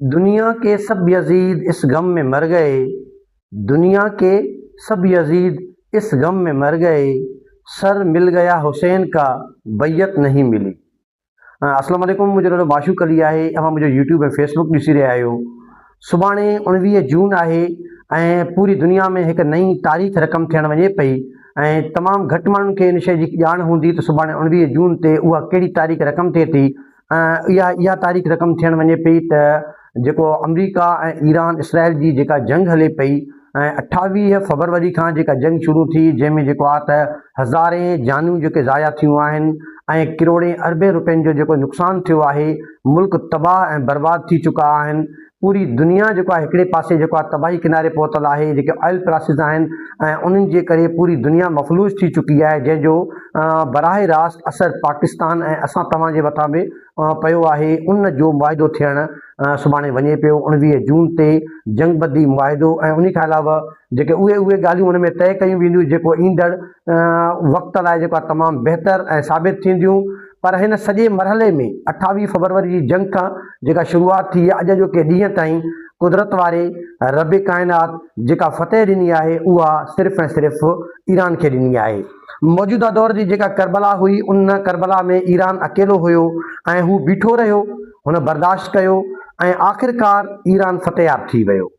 दुनिया के सब यजीद इस गम में मर गए। दुनिया के सब यजीद इस गम में मर गए। सर मिल गया हुसैन का, बैयत नहीं मिली। अस्सलाम वालेकुम, मुझे नालो बाशू कली है। अवां मुझे यूट्यूब ऐं फेसबुक ॾिसी रहिया आहियो। सुभाणे 19 जून आहे ऐं पूरी दुनिया में एक नई तारीख़ रक़म थियण वञे पई ऐं तमामु घटि माण्हुनि खे इन शइ जी ॼाण हूंदी त सुभाणे 19 जून ते उहा कहिड़ी तारीख़ रक़म थिए थी। इहा तारीख़ रक़म थियण वञे पई त जेको अमरीका ऐं ईरान इसराइल जी जेका जंग हले पई ऐं 28 फरवरी खां जेका जंग शुरू थी, जंहिंमें जेको आहे त हज़ारे जानूं जेके ज़ाया थियूं आहिनि ऐं किरोड़े अरबे रुपयनि जो जेको नुक़सानु थियो आहे। मुल्क तबाह ऐं बर्बाद थी चुका आहिनि। पूरी दुनिया जेको आहे हिकिड़े पासे जेको आहे तबाही किनारे पहुतल आहे। जेके ऑयल प्राइसिस आहिनि ऐं उन्हनि जे करे पूरी दुनिया मफ़लूज थी चुकी आहे, जंहिंजो बराह रास्त असरु पाकिस्तान ऐं असां तव्हांजे मथां बि पियो आहे। उन जो मुआइदो थियणु सुभाणे वञे पियो 19 जून ते, जंगबदी मुआइदो। ऐं उन खां अलावा जेके उहे ॻाल्हियूं उन में तइ कयूं वेंदियूं जेको ईंदड़ वक़्त लाइ जेको आहे तमामु बहितर ऐं साबित थींदियूं। पर हिन सॼे मरहले में 28 फरवरी जी जंग खां जेका शुरूआति थी आहे, अॼु जो के ॾींहं ताईं कुदरत वारे रब काइनात जेका फ़तेह ॾिनी आहे उहा सिर्फ़ु ऐं सिर्फ़ु ईरान खे ॾिनी आहे। मौजूदा दौर जी जेका करबला हुई, उन करबला में ईरान अकेलो हुयो ऐं हू बीठो रहियो, हुन बर्दाश्त कयो ऐं आख़िरकार ईरान फ़तेहयाब थी वियो।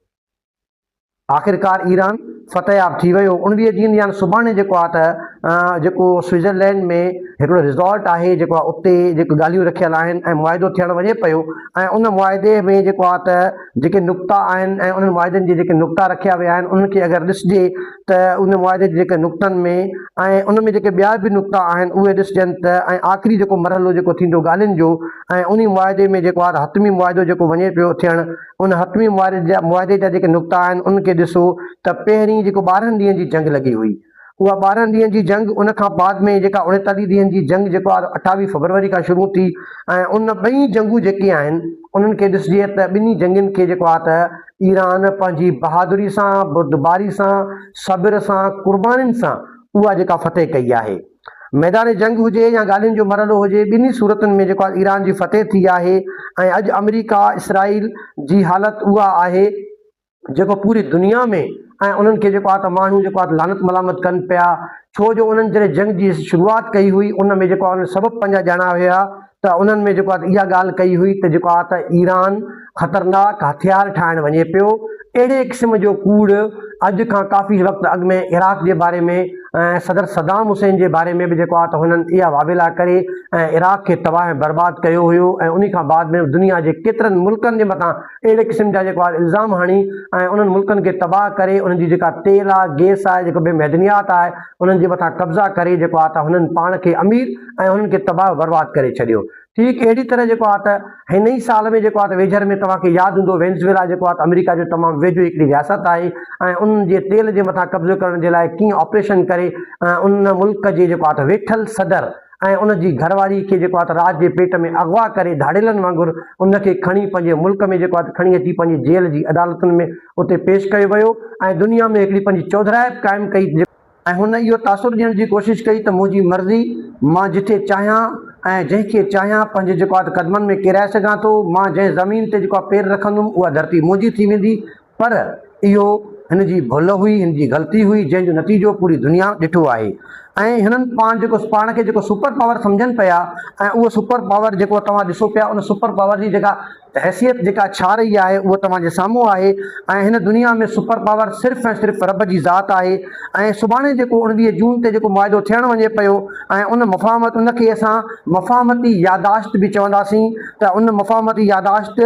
आख़िरकार ईरान फ़तेहयाब थी वियो। 19 जून यानी सुभाणे जेको आहे त जेको स्विट्ज़रलैंड में हिकिड़ो रिज़ॉर्ट आहे, जेको आहे उते जेके ॻाल्हियूं रखियल आहिनि ऐं मुआइदो थियणु वञे पियो। ऐं उन मुआइदे में जेको आहे त जेके नुक़्ता आहिनि ऐं उन्हनि मुआइदनि जे जेके नुक़्ता रखिया विया आहिनि, उन्हनि खे अगरि ॾिसिजे त उन मुआइदे जे जेके नुक़्तनि में ऐं उन में जेके ॿिया बि नुक़्ता आहिनि उहे ॾिसजनि त ऐं आख़िरी जेको मरहलो जेको थींदो ॻाल्हियुनि जो ऐं उन मुआइदे में जेको आहे हतमी मुआइदो जेको वञे पियो थियणु, उन हतमी मुआइदे जा जेके नुक़्ता आहिनि उनखे ॾिसो त पहिरीं जेको 12 ॾींहंनि जी जंग लॻी हुई, उहा 12 ॾींहंनि जी जंग, उन खां बाद में जेका 39 ॾींहंनि जी जंग जेको आहे 28 फरवरी खां शुरू थी। ऐं उन ॿई जंगूं जेके आहिनि उन्हनि खे ॾिसिजे त ॿिन्ही जंगुनि खे जेको आहे त ईरान पंहिंजी बहादुरी सां, बुर्दबारी सां, सब्र सां, कुर्बानीनि सां उहा जेका फ़तेह कई आहे। मैदान जंग हुजे या ॻाल्हियुनि जो मरहलो हुजे, ॿिन्ही सूरतुनि में जेको आहे ईरान जी फ़तेह थी आहे। ऐं अॼु अमरीका इसराइल जी हालति उहा आहे जेको पूरी दुनिया में ऐं उन्हनि खे जेको आहे त माण्हू जेको आहे लानत मलामत कनि पिया, छो जो उन्हनि जॾहिं जंग जी शुरूआति कई हुई उन में जेको आहे उन्हनि सबबु पंहिंजा ॼाणा हुया त उन्हनि में जेको आहे त इहा ॻाल्हि कई हुई त जेको आहे त ईरान ख़तरनाक हथियार ठाहिणु वञे पियो। अहिड़े क़िस्म जो कूड़ अॼु खां काफ़ी वक़्तु अॻु में इराक़ जे बारे में सदर सदाम हुसैन जे बारे में बि जेको आहे त हुननि इहा वावेला करे ऐं इराक़ खे तबाह ऐं बर्बादु कयो हुयो। ऐं उन खां बाद में दुनिया जे केतिरनि मुल्कनि जे मथां अहिड़े क़िस्म जा जेको आहे इल्ज़ाम हणी ऐं उन्हनि मुल्कनि खे तबाह करे उन्हनि जी जेका तेल आहे, गैस आहे, जेको बि मैदनियात आहे, उन्हनि जे मथां कब्ज़ा करे जेको आहे त हुननि पाण खे अमीर ऐं हुननि खे तबाह बर्बादु करे छॾियो। ठीकु अहिड़ी तरह जेको आहे त हिन ई साल में जेको आहे त वेझर में तव्हांखे यादि हूंदो वेनेज़ुएला जेको आहे त अमेरिका जो तमामु वेझो हिकिड़ी रियासत आहे ऐं उन्हनि जे तेल जे मथां कब्ज़ो करण जे लाइ कीअं ऑपरेशन करे उन मुल्क जे जेको आहे त वेठल सदर ऐं उन जी घरवारी खे जेको आहे त रात जे पेट में अगवा करे धाड़ेलनि वांगुरु उनखे खणी पंहिंजे मुल्क में जेको आहे त खणी अची पंहिंजी जेल जी अदालतुनि में उते पेश कयो वियो ऐं दुनिया में हिकिड़ी पंहिंजी चौधराइप क़ाइमु कई ऐं हुन इहो तासुरु ॾियण जी कोशिशि कई त मुंहिंजी मर्ज़ी, मां जिथे चाहियां ऐं जंहिंखे चाहियां पंहिंजे जेको आहे त क़दमनि में किराए सघां थो। मां जंहिं ज़मीन ते जेको आहे पेर रखंदुमि उहा धरती मुंहिंजी थी वेंदी। पर इहो हिन जी भुल हुई, हिन जी ग़लती हुई, जंहिंजो नतीजो पूरी दुनिया ॾिठो आहे। ऐं हिननि पाण खे जेको सुपर पावर सम्झनि पिया ऐं उहो सुपर पावर जेको तव्हां ॾिसो पिया, उन सुपर पावर जी जेका हैसियत जेका छा रही आहे उहो तव्हांजे साम्हूं आहे। ऐं हिन दुनिया में सुपर पावर सिर्फ़ु ऐं सिर्फ़ु रब जी ज़ात आहे। ऐं सुभाणे जेको 19 जून ते जेको मुआइदो थियणु वञे पियो ऐं उन मफ़ाहमत, उनखे असां मफ़ाहमती यादाश्त बि चवंदासीं त उन मफ़ाहमती यादाश्त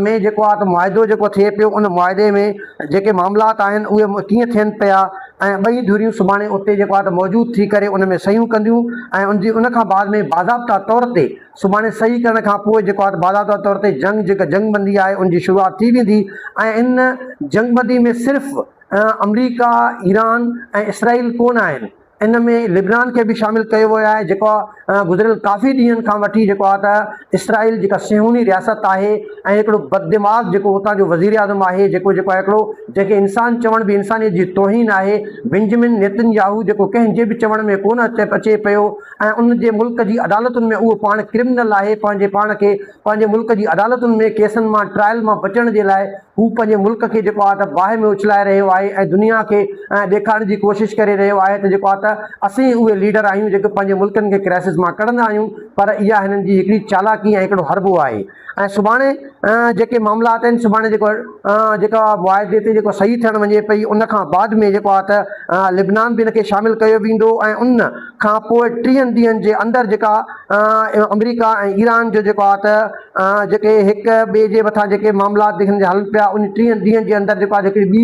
में जेको आहे त मुआइदो जेको थिए पियो, उन मुआइदे में जेके मामलात आहिनि उहे कीअं थियनि पिया ऐं ॿई धुरियूं सुभाणे उते जेको आहे त मौजूदु थी करे उन में सहियूं कंदियूं। ऐं उन खां बाद में बाज़ाब्ता तौर ते सुभाणे सही करण खां पोइ जेको आहे त बाज़ाब्ता तौर ते जेका जंगबंदी आहे उनजी शुरूआति थी वेंदी। ऐं इन जंगबंदी में सिर्फ़ु अमरीका, ईरान ऐं इसराइल कोन आहिनि, इन में लिबनान के भी शामिल किया वियो आहे, जेको गुज़िरियल काफ़ी ॾींहंनि खां वठी जेको आहे त इसराइल जेका सिहूनी रियासत आहे ऐं हिकिड़ो बददिमाग़ जेको हुतां जो वज़ीर आज़म आहे, जेको जेको आहे हिकिड़ो जेके इंसान चवण बि इंसानियत जी तौहीन आहे, बेंजामिन नेतन्याहू, जेको कंहिंजे बि चवण में कोन अचे पियो ऐं उन जे मुल्क जी अदालतुनि में उहो पाण क्रिमिनल आहे, पंहिंजे पाण खे पंहिंजे मुल्क जी अदालतुनि में केसनि मां ट्रायल मां बचण जे लाइ हू पंहिंजे मुल्क खे जेको आहे त बाहि में उछलाए रहियो आहे ऐं दुनिया खे ॾेखारण जी कोशिशि करे रहियो आहे त जेको आहे त असीं उहे लीडर आहियूं जेके पंहिंजे मुल्कनि खे क्राइसिस मां कढंदा आहियूं, पर इहा हिननि जी हिकिड़ी चालाकी ऐं हिकिड़ो हरबो आहे। ऐं सुभाणे जेके मामलात आहिनि, सुभाणे जेका मुआहिदे ते जेको सही थियणु वञे पई, उन खां बाद में जेको आहे त लिबनान बि हिनखे शामिलु कयो वेंदो ऐं उन खां पोइ 30 ॾींहंनि जे अंदरि जेका अमेरिका ऐं ईरान जो जेको आहे त जेके हिक ॿिए जे मथां जेके मामलात हलनि पिया, उन 30 ॾींहंनि जे अंदरि जेको आहे हिकिड़ी ॿी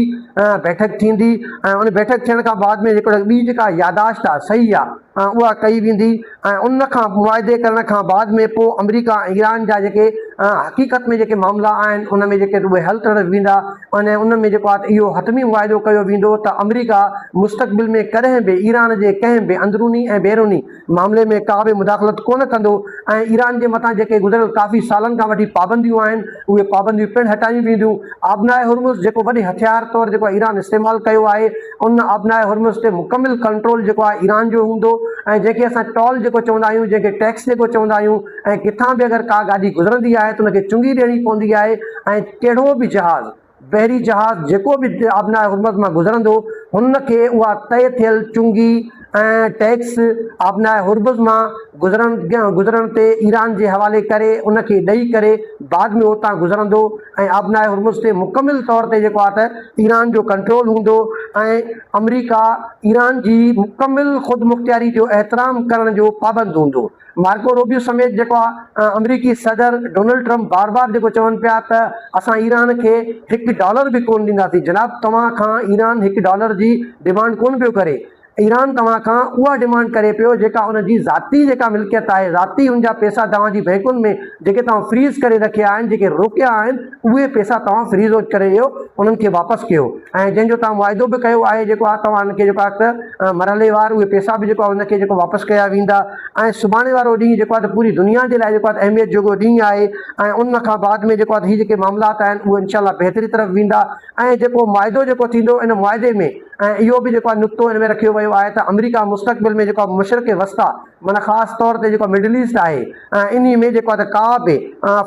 बैठक थींदी ऐं उन बैठक थियण खां बाद में जेको ॿी जेका यादाश्त आहे सही आहे उहा कई वेंदी ऐं उन खां मुआहिदे करण खां बाद में पोइ अमेरिका ऐं ईरान जा जेके हक़ीक़त में जेके मामला आहिनि उन में जेके उहे हल करण वेंदा ऐं उन में जेको आहे इहो हतमी मुआहिदो कयो वेंदो त अमेरिका मुस्तक़बिल में कॾहिं बि ईरान जे कंहिं बि अंदरूनी ऐं बैरूनी मामले में का बि मुदाख़लत कोन कंदो ऐं ईरान जे मथां जेके गुज़िरियल काफ़ी सालनि खां वठी पाबंदियूं आहिनि उहे पाबंदियूं पिणु हटायूं वेंदियूं। आबनाए हुर्मुज़ जेको वॾे हथियार तौरु जेको ईरान इस्तेमालु कयो आहे, उन आबनाए हुर्मुज़ ते मुकमिल कंट्रोल जेको आहे ईरान जो हूंदो ऐं जेके असां टॉल जेको चवंदा आहियूं, जेके टैक्स जेको चवंदा आहियूं ऐं किथां बि अगरि का गाॾी गुज़रंदी आहे त उनखे चुंगी ॾियणी पवंदी आहे ऐं कहिड़ो बि जहाज़, बहरी जहाज़ जेको बि आबनाए हुर्मुज़ मां गुज़रंदो हुनखे उहा तय थियल चुंगी ऐं टैक्स आबनाए हुर्मुज़ मां गुज़रण ते ईरान जे हवाले करे उनखे ॾेई करे बाद में उतां गुज़रंदो ऐं आबनाए हुर्मुज़ ते मुकमिल तौर ते जेको आहे त ईरान जो कंट्रोल हूंदो ऐं अमेरिका ईरान जी मुकमिल ख़ुदि मुख़्तियारी जो एहतराम करण जो पाबंद हूंदो। मार्को रूबियो समेत जेको आहे अमेरिकी सदर डोनाल्ड ट्रम्प बार बार जेको चवनि पिया त असां ईरान खे $1 बि कोन ॾींदासीं। जनाब, तव्हां खां ईरान $1 जी डिमांड कोन पियो करे, ईरान तव्हां खां उहा डिमांड करे पियो जेका उनजी ज़ाती जेका मिल्कियत आहे, ज़ाती उनजा पैसा तव्हांजी बैंकुनि में जेके तव्हां फ्रीज़ करे रखिया आहिनि, जेके रोकिया आहिनि, उहे पैसा तव्हां फ्रीज़ करे ॾियो, उन्हनि खे वापसि कयो ऐं जंहिंजो तव्हां मुआइदो बि कयो आहे जेको आहे तव्हां उनखे जेको आहे त मरहलेवार उहे पैसा बि जेको आहे उनखे जेको वापसि कया वेंदा ऐं सुभाणे वारो ॾींहुं जेको आहे त पूरी दुनिया जे लाइ जेको आहे अहमियत जो ॾींहुं आहे ऐं उन खां बाद में जेको आहे हीअ जेके मामलात आहिनि उहे इनशा बहितरी तरफ़ वेंदा ऐं जेको मुआइदो जेको थींदो इन मुआइदे में ऐं इहो बि जेको आहे नुक़्तो हिन में रखियो वियो आहे त अमेरिका मुस्तक़बिल में जेको आहे मशरिक़ वस्ता माना ख़ासि तौर ते जेको मिडिल ईस्ट आहे ऐं इन में जेको आहे त का बि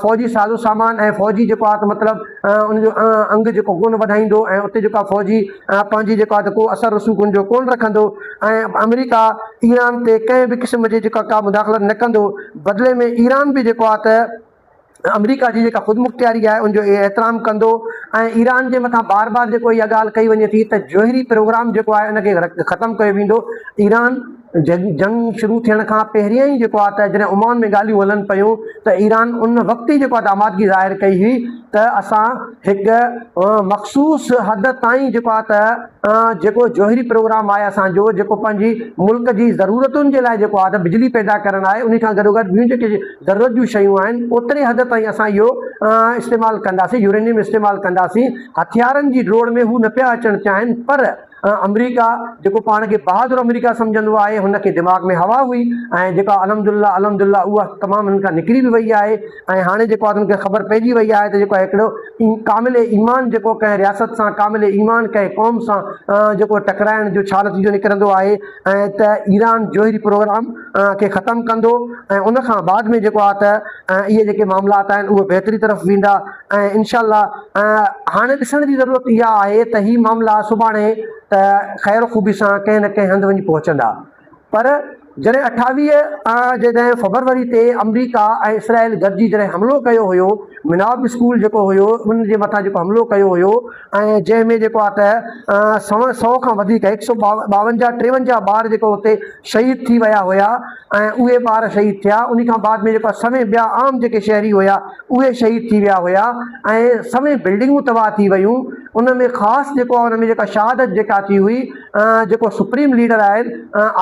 फ़ौजी साज़ो सामान ऐं फ़ौजी जेको आहे त मतिलबु उनजो अंग जेको कोन वधाईंदो ऐं उते जेको आहे फ़ौजी पंहिंजी जेको आहे त को असर रसूख़ उनजो कोन रखंदो ऐं अमेरिका ईरान ते कंहिं बि क़िस्म जी जेका का मुदाख़लत न कंदो। बदिले में ईरान बि जेको आहे त अमेरिका जी जेका ख़ुदि मुख़्तियारी आहे उनजो एहतराम कंदो ऐं ईरान जे मथां बार बार जेको इहा ॻाल्हि कई वञे थी त जोहरी प्रोग्राम जेको आहे उनखे ख़तमु कयो वेंदो। ईरान जंग शुरू थियण खां पहिरियों ई जेको आहे त जॾहिं ओमान में ॻाल्हियूं हलनि पियूं त ईरान उन वक़्तु ई जेको आहे त आमादगी ज़ाहिर कई हुई त असां हिकु मख़सूस हद ताईं जेको आहे त जेको जोहरी प्रोग्राम आहे असांजो जेको पंहिंजी मुल्क जी ज़रूरतुनि जे लाइ जेको आहे त बिजली पैदा करणु आहे, उन खां गॾोगॾु ॿियूं जेके ज़रूरत जूं शयूं आहिनि ओतिरे हद ताईं असां इहो इस्तेमालु कंदासीं, यूरेनियम इस्तेमालु कंदासीं। हथियारनि जी डोड़ में हू न पिया अचणु चाहिनि, पर अमेरिका जेको पाण खे बहादुर अमेरिका सम्झंदो आहे हुनखे दिमाग़ में हवा हुई ऐं जेका अलहमदुलिल्लाह उहा तमामु हुननि खां निकिरी बि वई आहे ऐं हाणे जेको आहे हुनखे ख़बर पइजी वई आहे त जेको आहे हिकिड़ो कामिल ईमान जेको कंहिं रियासत सां, कामिल ईमान कंहिं क़ौम सां जेको टकराइण जो छा नतीजो निकिरंदो आहे ऐं त ईरान जोहरी प्रोग्राम खे ख़तमु कंदो ऐं उन खां बाद में जेको आहे त इहे जेके मामलात आहिनि उहे बहितरी तरफ़ वेंदा ऐं इनशा हाणे ॾिसण जी ज़रूरत इहा आहे त हीअ मामला सुभाणे त ख़ैर ख़ूबी सां कंहिं न कंहिं हंधि वञी पहुचंदा, पर जॾहिं 28 जॾहिं फरवरी ते अमेरिका ऐं इसराइल गॾिजी जॾहिं हमिलो कयो हुयो, मिनाब स्कूल जेको हुयो उन जे मथां जेको हमिलो कयो हुयो ऐं जंहिंमें जेको आहे त 100 खां वधीक 152-53 ॿार जेको हुते शहीद थी विया हुया ऐं उहे ॿार शहीद थिया। उन खां बाद में जेको समें ॿिया आम जेके शहरी हुया उहे शहीद थी विया हुया ऐं समें बिल्डिंगूं तबाह थी वियूं। उन में ख़ासि जेको आहे उन में जेका शहादत जेका थी हुई जेको सुप्रीम लीडर आहिनि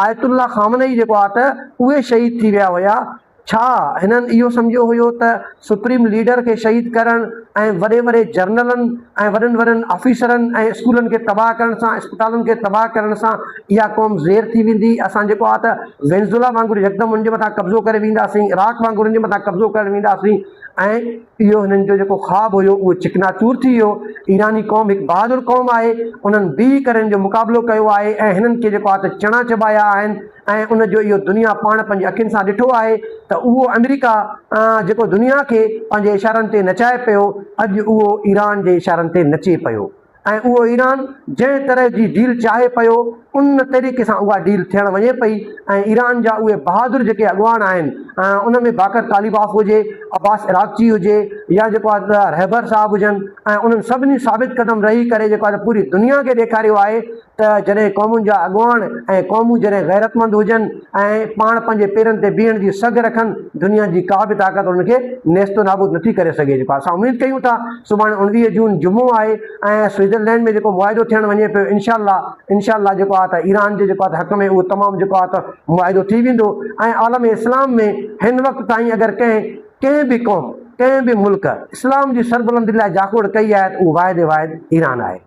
आयतुल्ला ख़ामनई जेको आहे त उहे शहीद थी विया हुया। छा हिननि इहो सम्झो हुयो त सुप्रीम लीडर खे शहीद करणु ऐं वॾे वॾे जर्नलनि ऐं वॾनि वॾनि ऑफिसरनि ऐं स्कूलनि खे तबाह करण सां, अस्पतालुनि खे तबाह करण सां इहा क़ौम ज़ेर थी वेंदी? असां जेको आहे त वेनेज़ुएला वांगुरु यकदमि उनजे मथां कब्ज़ो करे वेंदासीं, इराक वांगुरु उनजे मथां कब्ज़ो करे वेंदासीं, ऐं इहो हिननि जो जेको ख़्वाबु हुयो उहो चिकनाचूर थी वियो। ईरानी क़ौम हिकु बहादुर क़ौम आहे, उन्हनि बीह करे हिन जो मुक़ाबिलो कयो आहे ऐं हिननि खे जेको आहे त चणा चबाया आहिनि ऐं उनजो इहो दुनिया पाण पंहिंजी अखियुनि सां ॾिठो आहे त उहो अमेरिका जेको दुनिया खे पंहिंजे इशारनि ते नचाए पियो, अॼु उहो ईरान जे इशारनि ते नचे पियो ऐं उहो ईरान जंहिं तरह जी डील चाहे पियो उन तरीक़े सां उहा डील थियणु वञे पई। ऐं ईरान जा उहे बहादुर जेके अॻुवान आहिनि, उन में बाकर कालिबाफ हुजे, अब्बास इराक़ची हुजे, या जेको आहे त रहबर साहब हुजनि, ऐं उन्हनि सभिनी साबित क़दम रही करे जेको आहे पूरी दुनिया खे ॾेखारियो आहे त जॾहिं क़ौमुनि जा अॻुवान ऐं क़ौमूं जॾहिं गैरतमंद हुजनि ऐं पाण पंहिंजे पेरनि ते बीहण जी सघ रखनि, दुनिया जी का बि ताक़त उनखे नेस्तो नाबूद नथी करे सघे। जेको असां उमेदु कयूं था सुभाणे 19 जून जुमो आहे ऐं स्विट्ज़रलैंड में जेको मुआहिदो थियणु वञे पियो, इंशाअल्लाह जेको आहे त ईरान जे जेको आहे त हक़ में उहो तमामु जेको आहे त मुआहिदो थी वेंदो। ऐं आलम इस्लाम में हिन वक़्तु ताईं अगरि कंहिं बि क़ौम, कंहिं बि मुल्क इस्लाम जी सरबुलंदी लाइ जाकोड़ कई आहे त उहो वाहिद ईरान आहे।